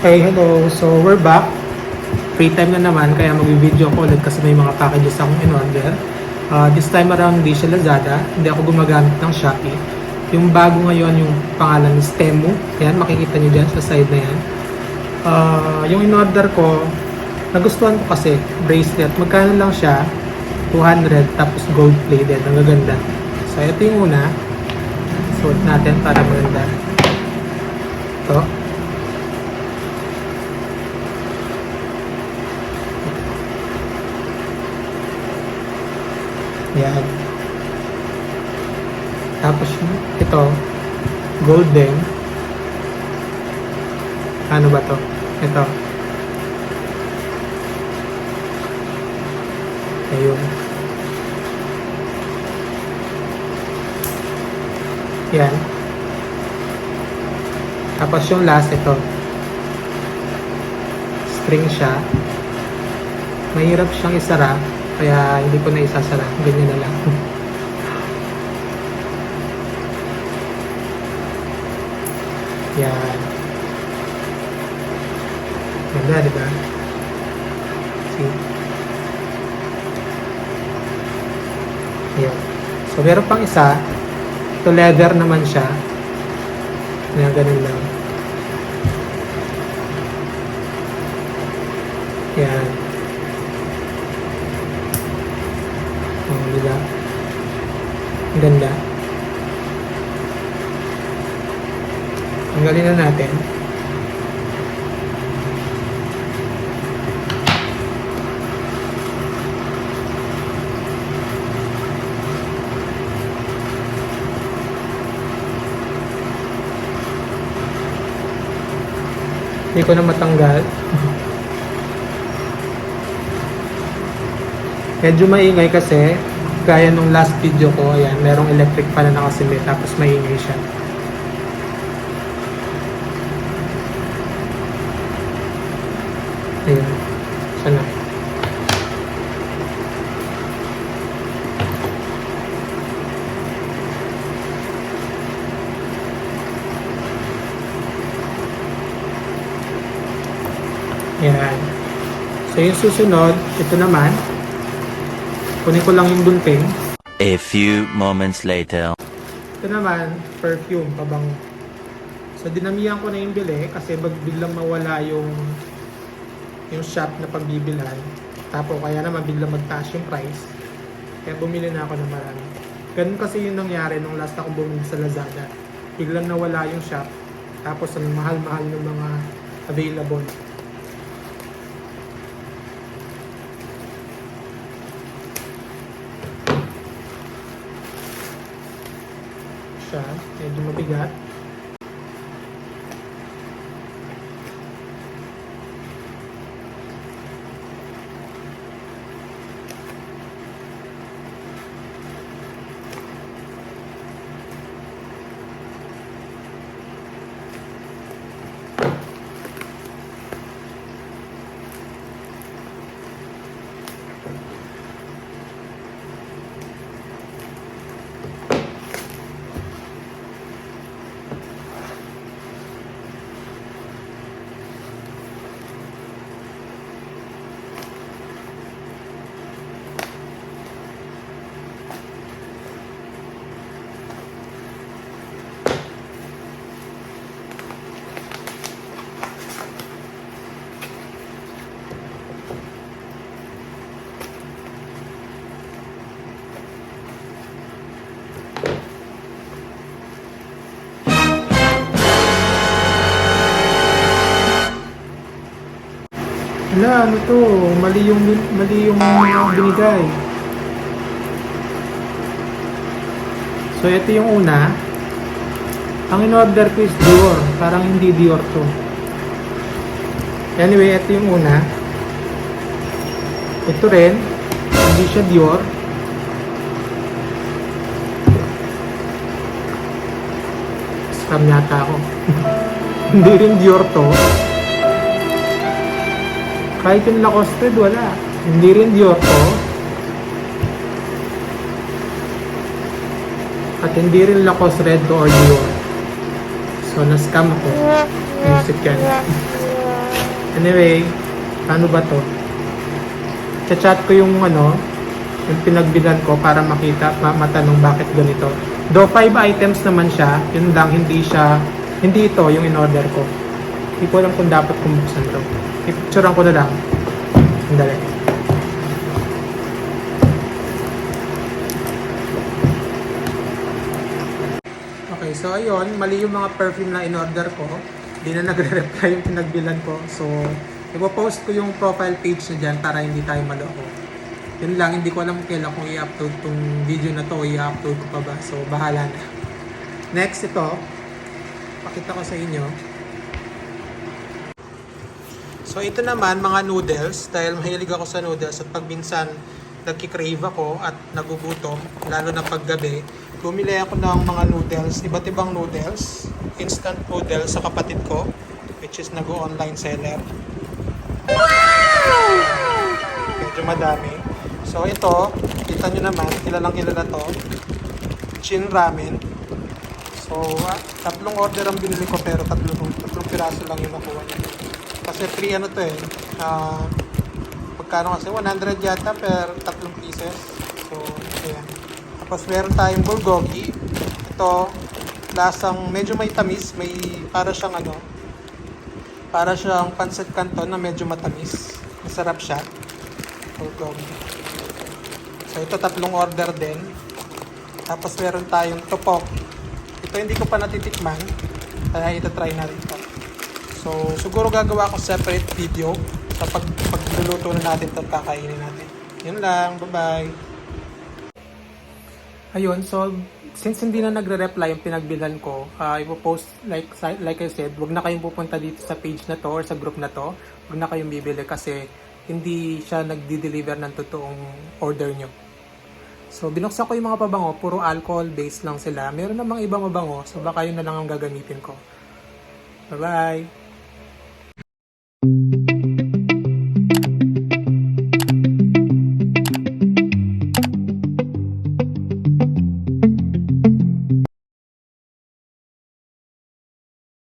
Okay, hello. So, we're back. Free time na naman, kaya mag-video ko ulit kasi may mga packages akong in-order. This time around, hindi siya Lazada. Hindi ako gumagamit ng Shopee. Yung bago ngayon, yung pangalan is Temu. Yan, makikita nyo dyan sa side na yan. Yung in-order ko, nagustuhan ko kasi, bracelet. Magkano lang siya? 200, tapos gold plated. Ang gaganda. So, ito yung una. Suot natin para maganda. Ito. Yan. Tapos ito, golden. Ano ba to? Ito. Ayun. Yan. Tapos yung last, ito. String siya. Mahirap siyang isara. Kaya hindi ko na isasara. Ganyan na lang. Yan. Ganda, diba? See? Ayan. So, meron pang isa. Ito leather naman siya. Ayan, ganun lang. Ayan. Diba? Ang ganda. Tanggalin na natin. Hindi ko na matanggal. Medyo maingay kasi gaya nung last video ko, ayan, merong electric pan na nakasimit tapos maingay siya. Ayan. Sana. Ayan. So yung susunod, ito naman. Kunin ko lang yung gunting. A few moments later. Ito naman, perfume, pabango. So, dinamihan ko na yung bili kasi biglang mawala yung shop na pagbibilhan. Tapos, kaya naman biglang magtaas yung price. Kaya bumili na ako ng marami. Ganun kasi yung nangyari nung last akong bumili sa Lazada. Biglang nawala yung shop. Tapos, ang mahal-mahal ng mga available. Siya, medyo mabigat. Wala, ano to? Mali yung binigay. So, ito yung una. Ang in-order ko is Dior. Parang hindi Dior to. Anyway, ito yung una. Ito rin. Hindi siya Dior. Scam yata ako. Hindi rin Dior to. Kahit yung Lacoste, wala. Hindi rin Dior to. At hindi rin Lacoste Red or Dior. So, na-scam ako. Music yan. Anyway, ano ba to? Chat ko yung yung pinagbilan ko para makita, matanong bakit ganito. Though 5 items naman siya, yun lang, hindi ito yung in-order ko. Hindi ko alam kung dapat kong buksan to. I-picturean ko na lang. Sandali. Okay, so ayun, mali yung mga perfume na in-order ko. Hindi na nagre-reply yung pinagbilan ko. So, ipopost ko yung profile page na dyan para hindi tayo maloko. Yun lang, hindi ko alam kailan kung i-upload tong video na to o i-upload ko pa ba. So, bahala na. Next, ito. Pakita ko sa inyo. So, ito naman, mga noodles. Dahil mahilig ako sa noodles at pag minsan nagkikrave ako at nagugutom, lalo na paggabi, bumili ako ng mga noodles, iba't ibang noodles, instant noodles sa kapatid ko, which is nag-online seller. Medyo madami. So ito, kita nyo naman, kilalang kilala to, Chin Ramen. So, 3 order ang binili ko pero 3 piraso lang yung nakuha niya. Kasi free to eh. Magkano kasi? 100 yata per 3 pieces. So, ayan. Tapos meron tayong bulgogi. Ito, lasang medyo may tamis. May para siyang pancit canton na medyo matamis. Masarap siya. Bulgogi. So, ito 3 order din. Tapos meron tayong tupok. Ito hindi ko pa natitikman. Kaya ito try na rin ito. So, siguro gagawa ko separate video sa pagluluto na natin ito, kakainin natin. Yun lang. Bye-bye. Ayun, so since hindi na nagre-reply yung pinagbilan ko, ipopost like I said, wag na kayong pupunta dito sa page na to or sa group na to. Wag na kayong bibili kasi hindi siya nagdi-deliver ng totoong order nyo. So binuksan ko yung mga pabango, puro alcohol based lang sila. Meron namang ibang mabango, so baka yun na lang ang gagamitin ko. Bye-bye!